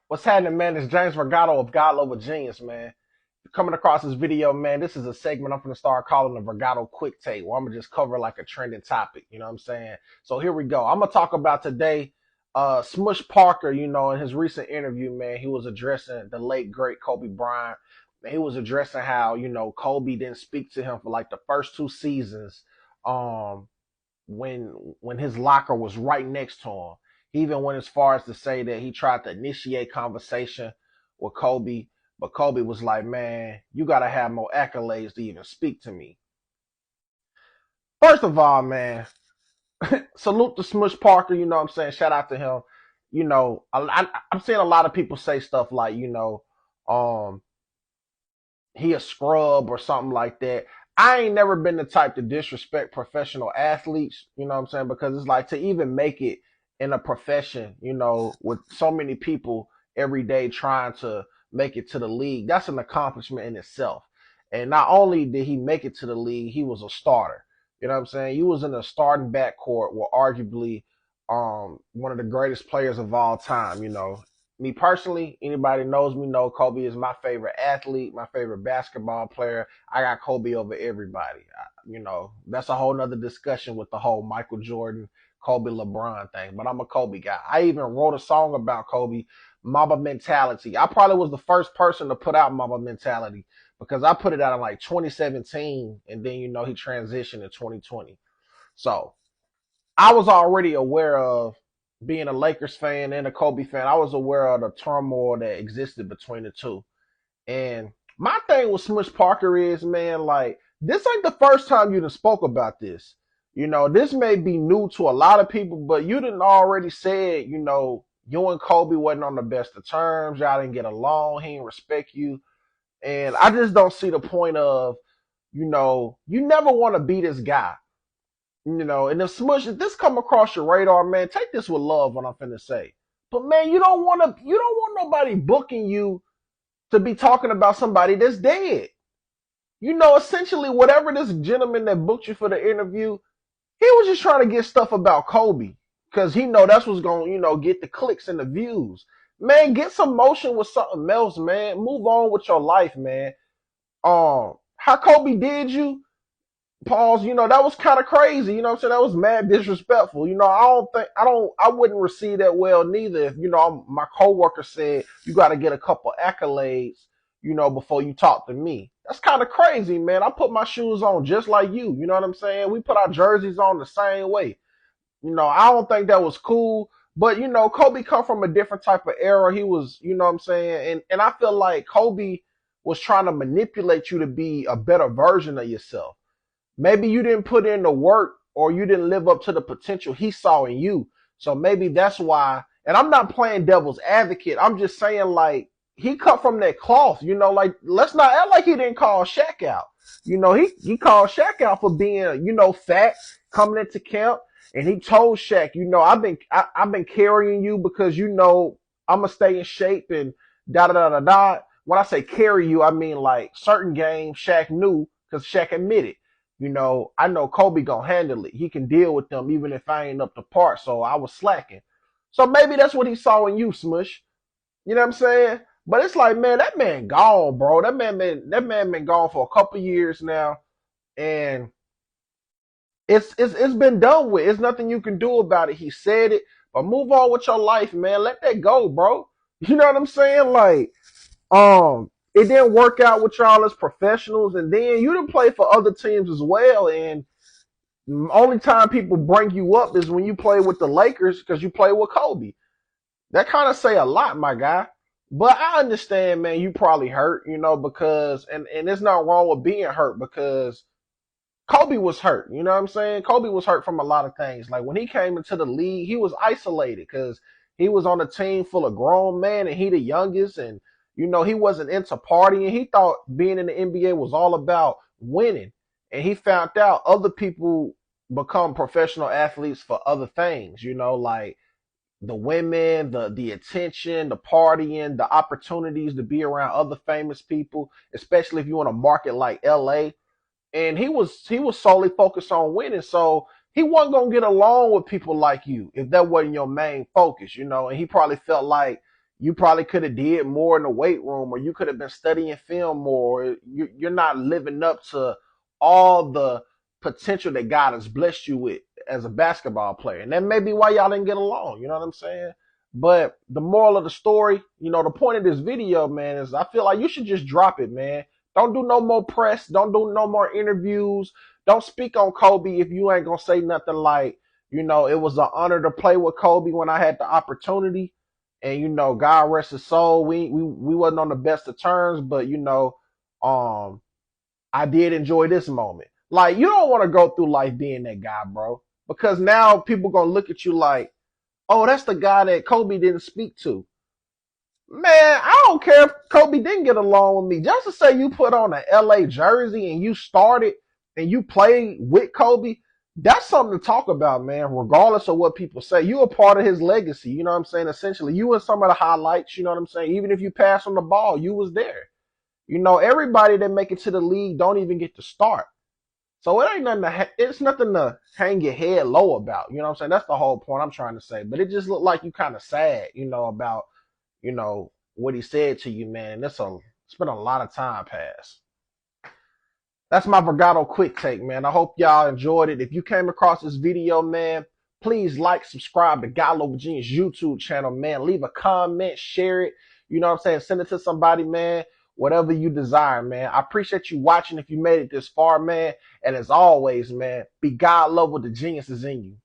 What's happening, man? It's James Vergato of GodLevelGenius, man. Coming across this video, man, this is a segment I'm going to start calling the Vergato Quick Take, where I'm going to just cover like a trending topic, you know what I'm saying? So here we go. I'm going to talk about today Smush Parker, in his recent interview, man, he was addressing the late, great Kobe Bryant. Man, he was addressing how, Kobe didn't speak to him for like the first two seasons um, when his locker was right next to him. He even went as far as to say that he tried to initiate conversation with Kobe, but Kobe was like, man, you got to have more accolades to even speak to me. First of all, man, salute to Smush Parker, you know what I'm saying? Shout out to him. I'm seeing a lot of people say stuff like, um, he a scrub or something like that. I ain't never been the type to disrespect professional athletes, you know what I'm saying? Because it's like to even make it in a profession, with so many people every day trying to make it to the league, that's an accomplishment in itself. And not only did he make it to the league, he was a starter. You know what I'm saying? He was in a starting backcourt with arguably one of the greatest players of all time, me personally, anybody knows me know Kobe is my favorite athlete, my favorite basketball player. I got Kobe over everybody. That's a whole nother discussion with the whole Michael Jordan, Kobe, LeBron thing. But I'm a Kobe guy. I even wrote a song about Kobe, Mamba Mentality. I probably was the first person to put out Mamba Mentality because I put it out in like 2017, and then he transitioned in 2020. So I was already aware of being a Lakers fan and a Kobe fan. I was aware of the turmoil that existed between the two. And my thing with Smush Parker is, man, like, this ain't the first time you done spoke about this. This may be new to a lot of people, but you didn't already said, you and Kobe wasn't on the best of terms. Y'all didn't get along. He didn't respect you. And I just don't see the point of, you never want to be this guy. And if this come across your radar, man, take this with love, what I'm finna say. But man, you don't want nobody booking you to be talking about somebody that's dead. Essentially whatever this gentleman that booked you for the interview, he was just trying to get stuff about Kobe. Cause he know that's what's gonna, get the clicks and the views. Man, get some motion with something else, man. Move on with your life, man. How Kobe did you, pause, that was kind of crazy, what I'm saying? That was mad disrespectful. I wouldn't receive that well neither if, my coworker said you got to get a couple accolades, before you talk to me. That's kind of crazy, man. I put my shoes on just like you know what I'm saying? We put our jerseys on the same way. I don't think that was cool, but Kobe come from a different type of era. He was, what I'm saying? And I feel like Kobe was trying to manipulate you to be a better version of yourself. Maybe you didn't put in the work or you didn't live up to the potential he saw in you. So maybe that's why. And I'm not playing devil's advocate. I'm just saying, like, he cut from that cloth, like, let's not act like he didn't call Shaq out. He called Shaq out for being, fat coming into camp. And he told Shaq, I've been carrying you because, I'm going to stay in shape and da da da da da. When I say carry you, I mean like certain games Shaq knew because Shaq admitted. I know Kobe gonna handle it. He can deal with them even if I ain't up to par. So I was slacking. So maybe that's what he saw in you, Smush. You know what I'm saying? But it's like, man, that man gone, bro. That man been gone for a couple years now, and it's been done with. There's nothing you can do about it. He said it, but move on with your life, man. Let that go, bro. You know what I'm saying? Like, it didn't work out with y'all as professionals, and then you didn't play for other teams as well. And the only time people bring you up is when you play with the Lakers because you play with Kobe. That kind of say a lot, my guy. But I understand, man, you probably hurt, because and there's nothing wrong with being hurt because Kobe was hurt. You know what I'm saying? Kobe was hurt from a lot of things. Like when he came into the league, he was isolated because he was on a team full of grown men and he the youngest, and he wasn't into partying. He thought being in the NBA was all about winning. And he found out other people become professional athletes for other things, like the women, the attention, the partying, the opportunities to be around other famous people, especially if you're in a market like LA. And he was solely focused on winning. So he wasn't gonna get along with people like you if that wasn't your main focus, and he probably felt like, you probably could have did more in the weight room, or you could have been studying film more. You're not living up to all the potential that God has blessed you with as a basketball player. And that may be why y'all didn't get along. You know what I'm saying? But the moral of the story, the point of this video, man, is I feel like you should just drop it, man. Don't do no more press. Don't do no more interviews. Don't speak on Kobe if you ain't gonna say nothing like, it was an honor to play with Kobe when I had the opportunity. And God rest his soul. We wasn't on the best of terms, but I did enjoy this moment. Like, you don't want to go through life being that guy, bro, because now people gonna look at you like, oh, that's the guy that Kobe didn't speak to. Man, I don't care if Kobe didn't get along with me. Just to say you put on an LA jersey and you started and you played with Kobe, that's something to talk about, man, regardless of what people say. You a part of his legacy, you know what I'm saying? Essentially, you were some of the highlights, you know what I'm saying? Even if you pass on the ball, you was there. Everybody that make it to the league don't even get to start. So it ain't nothing it's nothing to hang your head low about. You know what I'm saying? That's the whole point I'm trying to say. But it just looked like you kind of sad, about what he said to you, man. It's been a lot of time past. That's my Vergato quick take, man. I hope y'all enjoyed it. If you came across this video, man, please like, subscribe to GodLevelGenius YouTube channel, man. Leave a comment, share it. You know what I'm saying? Send it to somebody, man. Whatever you desire, man. I appreciate you watching if you made it this far, man. And as always, man, be God level, the genius is in you.